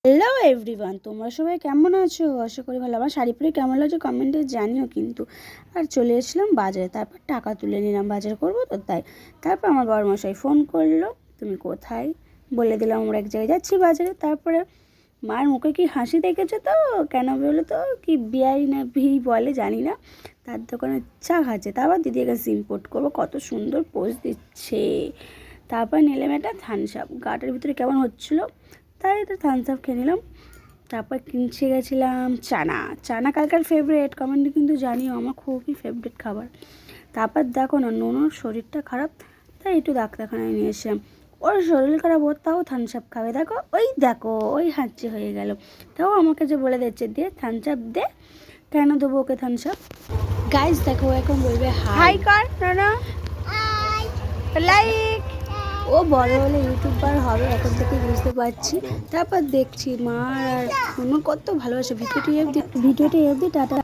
Hello everyone, তোমরা সবাই কেমন আছো? আশা করি ভালো। আমার শাড়ি পরে কেমন লাগছে কমেন্টে জানিও কিন্তু। আর চলে এসেছিলাম বাজারে, তারপর টাকা তুলে নিলাম, বাজার করবো তো তাই। তারপর আমার বড়মশাই ফোন করলো, তুমি কোথায়? বলে দিলাম আমরা এক জায়গায় যাচ্ছি বাজারে। তারপরে মার মুখে কি হাসি দেখেছো তো? কেন বলো তো, কি বিআই না ভি বলে জানি না, তার দোকানে চা খাচ্ছে। তারপর দিদির কাছে ইম্পোর্ট করবো, কত সুন্দর পোজ দিচ্ছে। তারপর নিলাম একটা থামস আপ, গাটার ভিতরে কেমন হচ্ছিলো তাই তো থামস আপ খেয়ে নিলাম। তারপর কিনছে গেছিলাম চানা। চানা কালকার ফেভারিট, কমেন্টে কিন্তু জানিও, আমার খুবই ফেভারিট খাবার। তারপর দেখো না, নুনুর শরীরটা খারাপ, তাই একটু ডাক্তারখানায় নিয়ে এসেছিলাম। ওর শরীর খারাপ, ওর তাও থামস আপ খাবে। দেখো ওই হাঁচি হয়ে গেল, তাও আমাকে যে বলে দিচ্ছে দে থামস আপ দে। কেন দেবো ওকে থামস আপ? গাইজ দেখো, এখন বলবে হাই কর না, লাইক। ও বড় হলে ইউটিউবার হবে, এখন থেকে বুঝতে পারছি। তারপর দেখছি মা আর কত ভালোবাসে। ভিডিওটি অবধি টাটা।